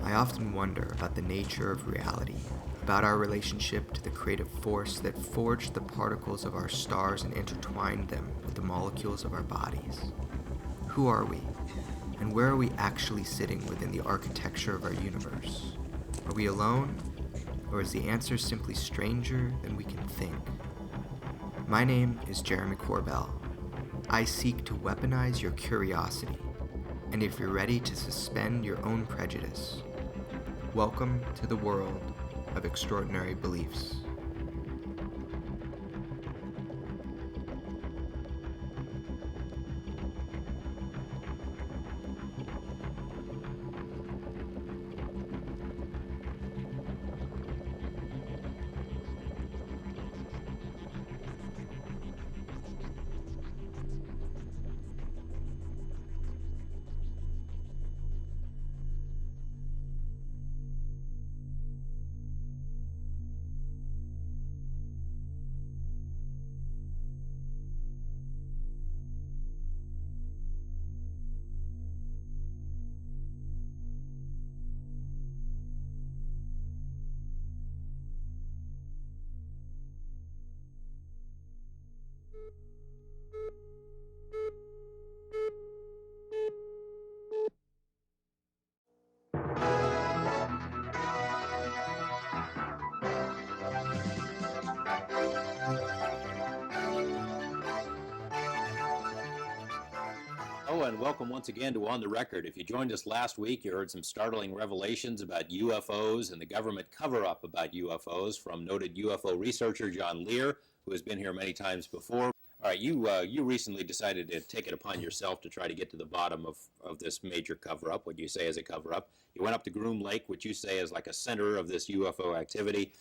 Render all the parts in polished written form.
I often wonder about the nature of reality, about our relationship to the creative force that forged the particles of our stars and intertwined them with the molecules of our bodies. Who are we? And where are we actually sitting within the architecture of our universe? Are we alone? Or is the answer simply stranger than we can think? My name is Jeremy Corbell. I seek to weaponize your curiosity, and if you're ready to suspend your own prejudice, welcome to the world of extraordinary beliefs. Oh, and welcome once again to On the Record. If you joined us last week, you heard some startling revelations about UFOs and the government cover-up about UFOs from noted UFO researcher John Lear, who has been here many times before. All right, you recently decided to take it upon yourself to try to get to the bottom of this major cover-up, what you say is a cover-up. You went up to Groom Lake, which you say is like a center of this UFO activity.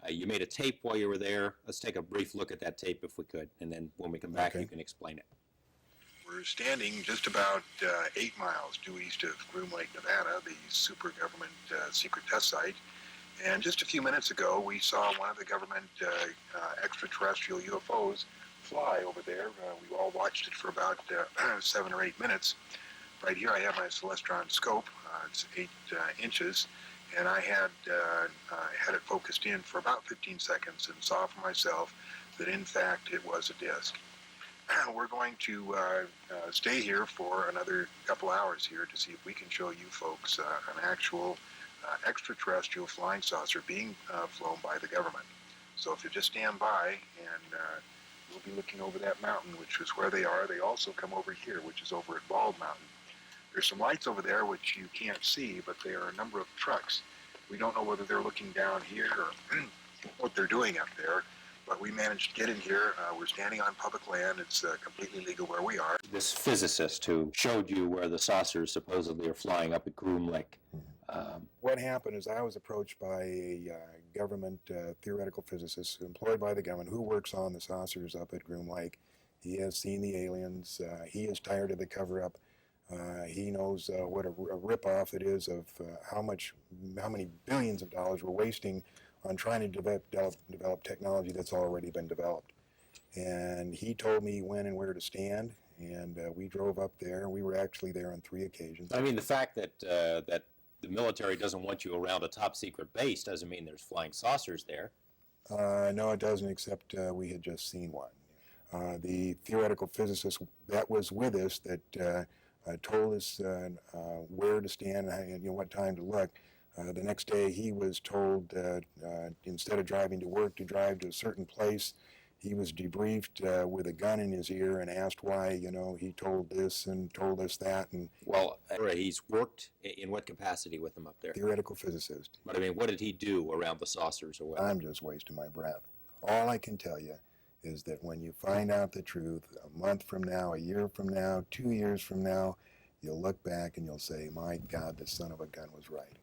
You made a tape while you were there. Let's take a brief look at that tape if we could, and then when we come back, You can explain it. We're standing just about 8 miles due east of Groom Lake, Nevada, the super government secret test site. And just a few minutes ago, we saw one of the government extraterrestrial UFOs fly over there. We all watched it for about 7 or 8 minutes. Right here I have my Celestron scope. It's 8 inches. And I had it focused in for about 15 seconds and saw for myself that in fact it was a disc. We're going to stay here for another couple hours here to see if we can show you folks an actual extraterrestrial flying saucer being flown by the government. So if you just stand by, and we'll be looking over that mountain, which is where they are. They also come over here, which is over at Bald Mountain. There's some lights over there which you can't see, but there are a number of trucks. We don't know whether they're looking down here or what they're doing up there. But we managed to get in here. We're standing on public land. It's completely legal where we are. This physicist who showed you where the saucers supposedly are flying up at Groom Lake. What happened is I was approached by a government theoretical physicist employed by the government who works on the saucers up at Groom Lake. He has seen the aliens. He is tired of the cover-up. He knows what a rip-off it is of how many billions of dollars we're wasting on trying to develop technology that's already been developed. And he told me when and where to stand, and we drove up there. We were actually there on 3 occasions. I mean, the fact that that the military doesn't want you around a top-secret base doesn't mean there's flying saucers there. No, it doesn't, except we had just seen one. The theoretical physicist that was with us that told us where to stand and what time to look. The next day he was told instead of driving to work to drive to a certain place. He was debriefed with a gun in his ear and asked why, he told this and told us that. And well, he's worked in what capacity with them up there? Theoretical physicist. But I mean, what did he do around the saucers or what? I'm just wasting my breath. All I can tell you is that when you find out the truth, a month from now, a year from now, 2 years from now, you'll look back and you'll say, my God, the son of a gun was right.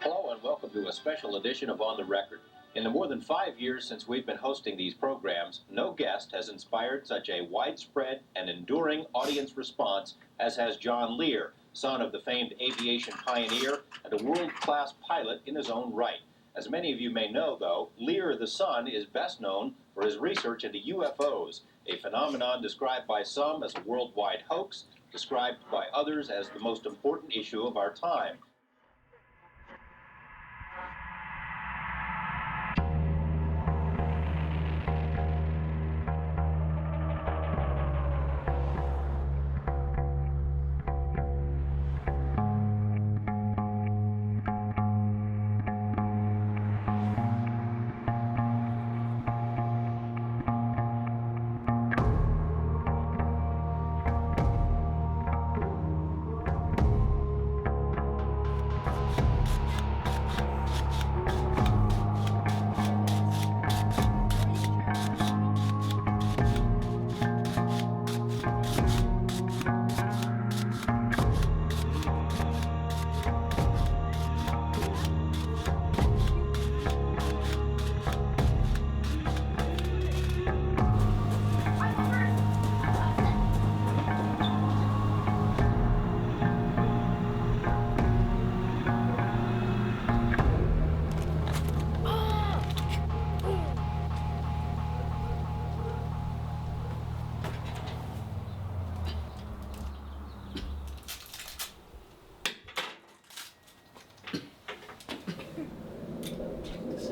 Hello and welcome to a special edition of On the Record. In the more than 5 years since we've been hosting these programs, no guest has inspired such a widespread and enduring audience response as has John Lear, son of the famed aviation pioneer and a world-class pilot in his own right. As many of you may know, though, Lear the son is best known for his research into UFOs, a phenomenon described by some as a worldwide hoax, described by others as the most important issue of our time.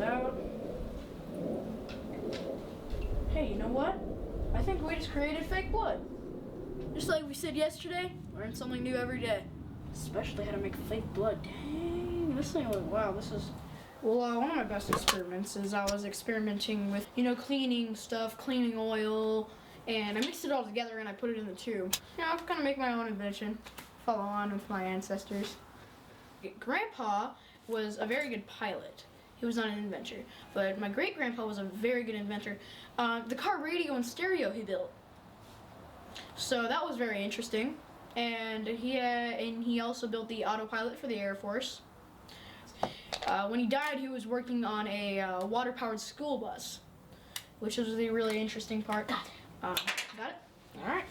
Out. Hey, you know what? I think we just created fake blood. Just like we said yesterday, learn something new every day. Especially how to make fake blood. Dang, this thing, wow, this is... Well, one of my best experiments is I was experimenting with, cleaning stuff, cleaning oil, and I mixed it all together and I put it in the tube. I'm kind of make my own invention, follow on with my ancestors. Grandpa was a very good pilot. He was not an inventor, but my great-grandpa was a very good inventor. The car radio and stereo he built. So that was very interesting. And he also built the autopilot for the Air Force. When he died, he was working on a water-powered school bus, which was the really interesting part. Got it? All right.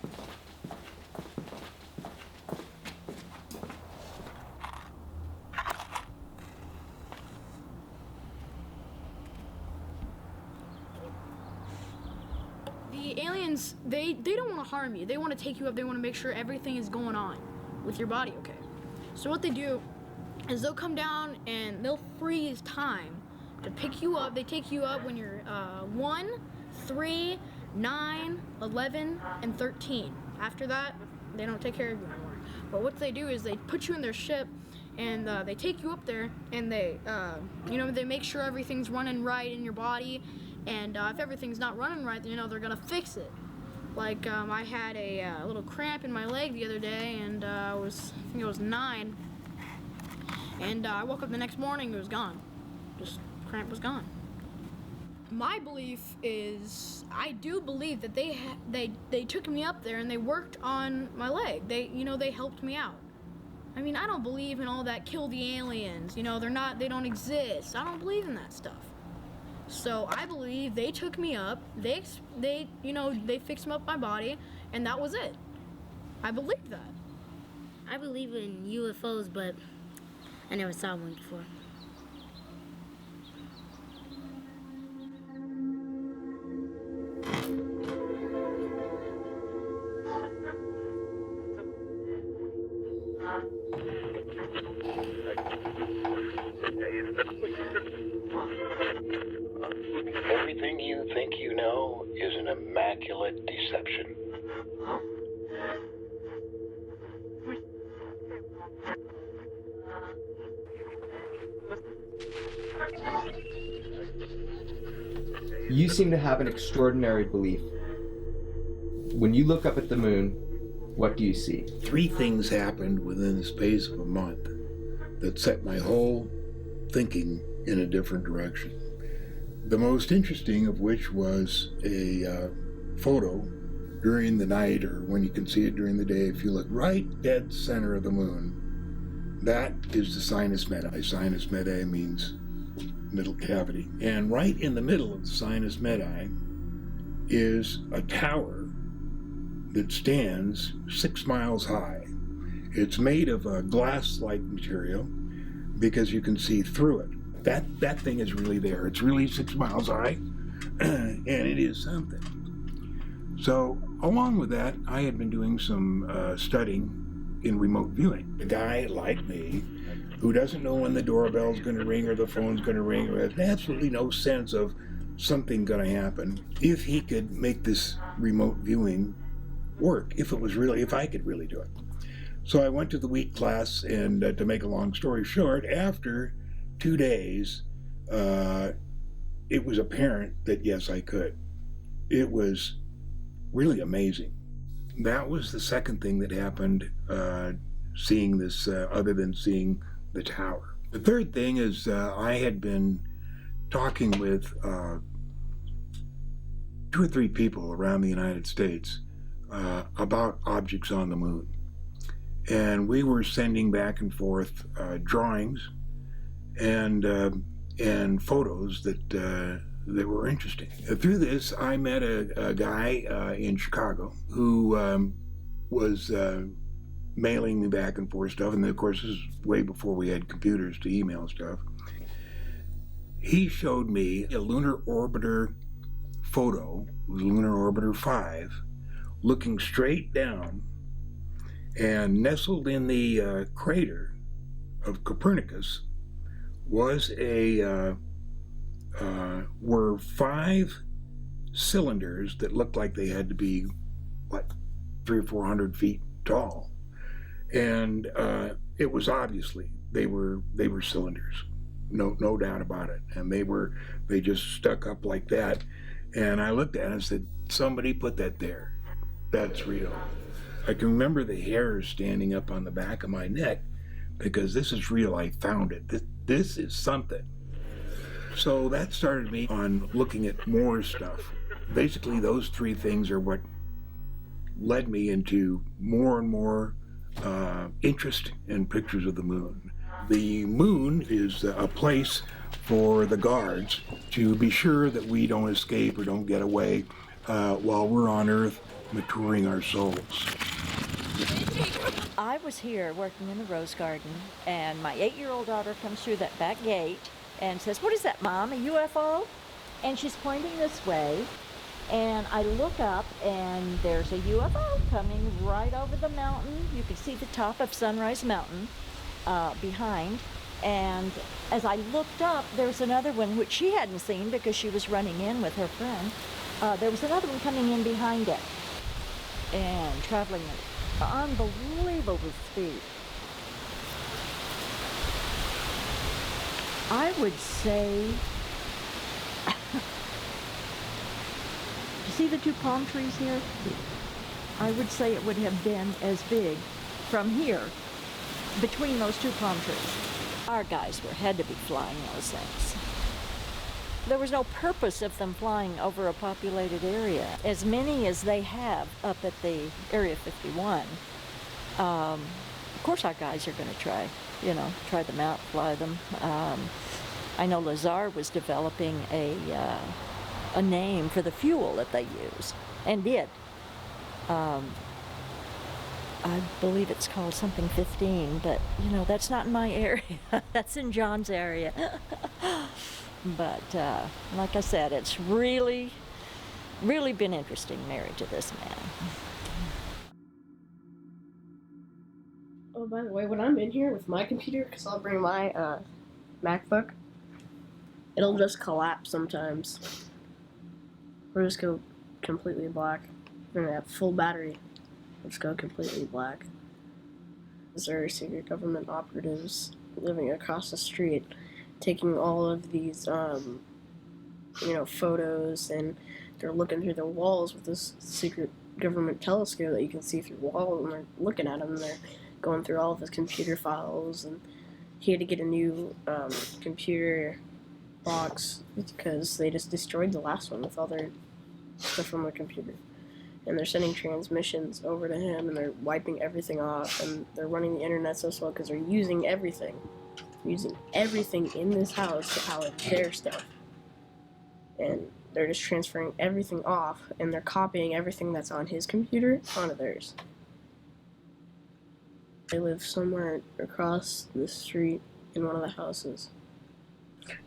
The aliens, they don't want to harm you. They want to take you up. They want to make sure everything is going on with your body okay. So what they do is they'll come down and they'll freeze time to pick you up. They take you up when you're 1, 3, 9, 11, and 13. After that, they don't take care of you anymore. But what they do is they put you in their ship and they take you up there and they make sure everything's running right in your body. And if everything's not running right, they're gonna fix it. Like I had a little cramp in my leg the other day, and I think it was 9. And I woke up the next morning, it was gone. Just cramp was gone. My belief is, I do believe that they took me up there and they worked on my leg. They helped me out. I mean, I don't believe in all that kill the aliens. They don't exist. I don't believe in that stuff. So I believe they took me up, they fixed up my body, and that was it. I believe that. I believe in UFOs, but I never saw one before. Everything you think you know is an immaculate deception. You seem to have an extraordinary belief. When you look up at the moon, what do you see? 3 things happened within the space of a month that set my whole thinking in a different direction. The most interesting of which was a photo during the night, or when you can see it during the day. If you look right dead center of the moon, that is the sinus medi. Sinus medi means middle cavity. And right in the middle of the sinus medi is a tower that stands 6 miles high. It's made of a glass-like material because you can see through it. that thing is really there. It's really 6 miles high, and it is something. So along with that, I had been doing some studying in remote viewing. A guy like me who doesn't know when the doorbell's going to ring or the phone's going to ring, or has absolutely no sense of something going to happen, if he could make this remote viewing work, if I could really do it. So I went to the week class, and to make a long story short, after 2 days, it was apparent that yes, I could. It was really amazing. That was the second thing that happened, seeing this, other than seeing the tower. The third thing is I had been talking with 2 or 3 people around the United States about objects on the moon. And we were sending back and forth drawings and photos that were interesting. Through this, I met a guy in Chicago who was mailing me back and forth stuff, and of course this is way before we had computers to email stuff. He showed me a lunar orbiter photo, it was Lunar Orbiter 5, looking straight down, and nestled in the crater of Copernicus were 5 cylinders that looked like they had to be, 300 or 400 feet tall. And it was obviously, they were cylinders, no doubt about it. And they just stuck up like that. And I looked at it and said, somebody put that there. That's real. I can remember the hairs standing up on the back of my neck, because this is real. I found it. This is something. So that started me on looking at more stuff. Basically, those 3 things are what led me into more and more interest in pictures of the moon. The moon is a place for the guards to be sure that we don't escape or don't get away while we're on Earth maturing our souls. I was here working in the Rose Garden, and my 8-year-old daughter comes through that back gate and says, "What is that, Mom, a UFO?" And she's pointing this way, and I look up, and there's a UFO coming right over the mountain. You can see the top of Sunrise Mountain behind. And as I looked up, there was another one, which she hadn't seen because she was running in with her friend. There was another one coming in behind it and traveling at unbelievable speed. I would say, you see the 2 palm trees here? I would say it would have been as big from here, between those 2 palm trees. Our guys had to be flying those things. There was no purpose of them flying over a populated area. As many as they have up at the Area 51, of course our guys are going to try them out, fly them. I know Lazar was developing a name for the fuel that they use, and did. I believe it's called something 15, but that's not in my area. That's in John's area. But like I said, it's really, really been interesting married to this man. Oh, by the way, when I'm in here with my computer, because I'll bring my MacBook, it'll just collapse sometimes. Or just go completely black. We're gonna have full battery. Let's go completely black. There are secret government operatives living across the street, taking all of these, photos, and they're looking through the walls with this secret government telescope that you can see through walls, and they're looking at him, and they're going through all of his computer files, and he had to get a new computer box because they just destroyed the last one with all their stuff on their computer. And they're sending transmissions over to him, and they're wiping everything off, and they're running the internet so slow because they're using everything in this house to power their stuff. And they're just transferring everything off, and they're copying everything that's on his computer onto theirs. They live somewhere across the street in one of the houses.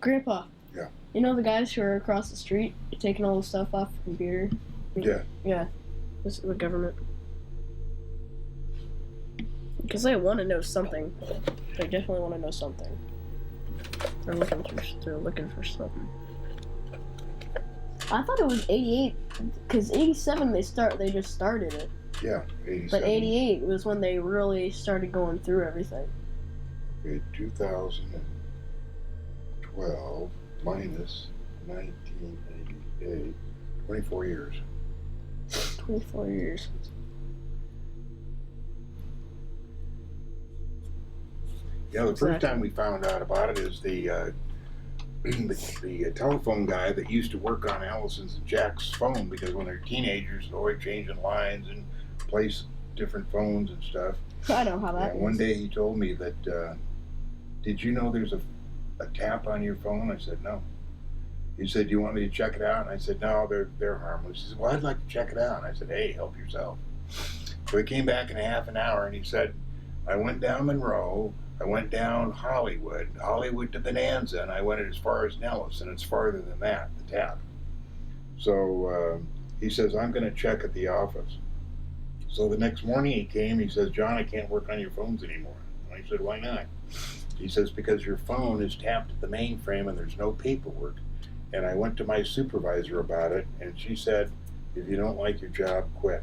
Grandpa. Yeah. You know the guys who are across the street taking all the stuff off the computer? Yeah. Yeah. This is the government. Because they want to know something. They definitely want to know something. They're looking for something. I thought it was 88, because 87 they just started it. Yeah, 87. But 88 was when they really started going through everything. Okay, 2012 minus 1988, 24 years. 24 years. Yeah, the first time we found out about it is the telephone guy that used to work on Allison's and Jack's phone, because when they're teenagers, they're always changing lines and place different phones and stuff. I know how that is. One day he told me that, did you know there's a tap on your phone? I said, no. He said, do you want me to check it out? And I said, no, they're harmless. He said, well, I'd like to check it out. And I said, hey, help yourself. So he came back in a half an hour and he said, I went down Monroe, I went down Hollywood to Bonanza, and I went as far as Nellis, and it's farther than that, the tap. So he says, I'm going to check at the office. So the next morning he came, he says, John, I can't work on your phones anymore. And I said, why not? He says, because your phone is tapped at the mainframe and there's no paperwork. And I went to my supervisor about it, and she said, if you don't like your job, quit.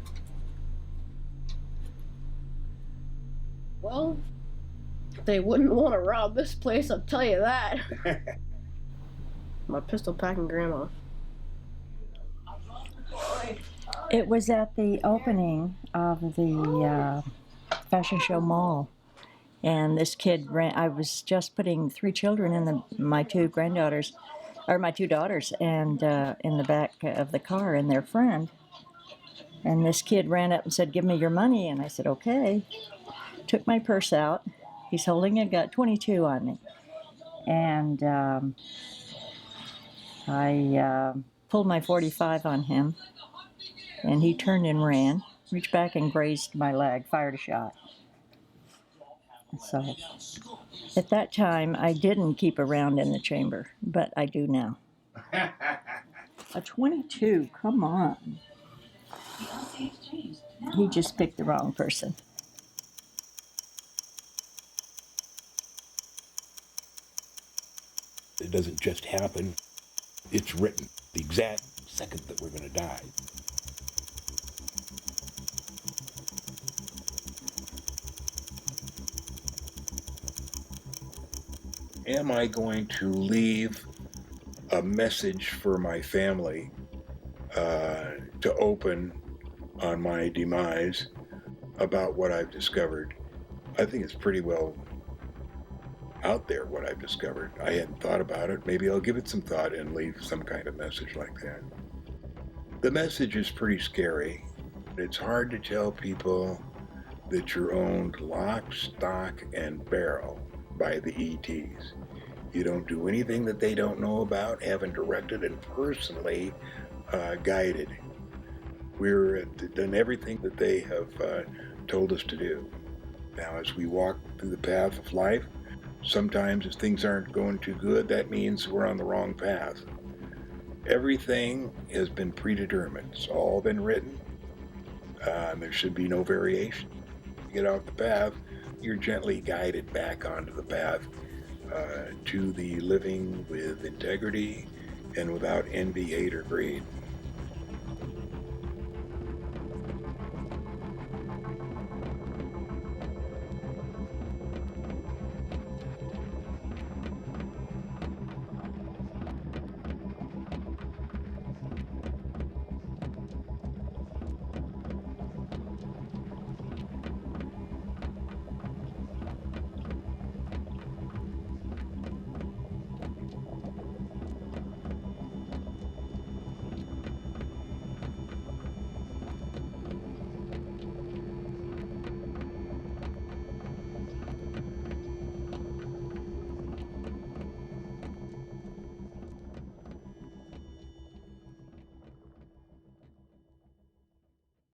Well, they wouldn't want to rob this place, I'll tell you that. My pistol packing grandma. It was at the opening of the fashion show mall. And this kid I was just putting 3 children in my 2 daughters, and in the back of the car, and their friend. And this kid ran up and said, give me your money. And I said, okay. Took my purse out. He's holding a gun, 22 on me. And I pulled my .45 on him. And he turned and ran, reached back and grazed my leg, fired a shot. So at that time, I didn't keep a round in the chamber, but I do now. A 22, come on. He just picked the wrong person. It doesn't just happen. It's written the exact second that we're going to die. Am I going to leave a message for my family to open on my demise about what I've discovered? I think it's pretty well out there, what I've discovered. I hadn't thought about it. Maybe I'll give it some thought and leave some kind of message like that. The message is pretty scary. It's hard to tell people that you're owned lock, stock, and barrel by the ETs. You don't do anything that they don't know about, haven't directed and personally guided. We're done everything that they have told us to do. Now, as we walk through the path of life, sometimes if things aren't going too good, that means we're on the wrong path. Everything has been predetermined. It's all been written. There should be no variation. You get off the path, you're gently guided back onto the path to the living with integrity and without envy, hate, or greed.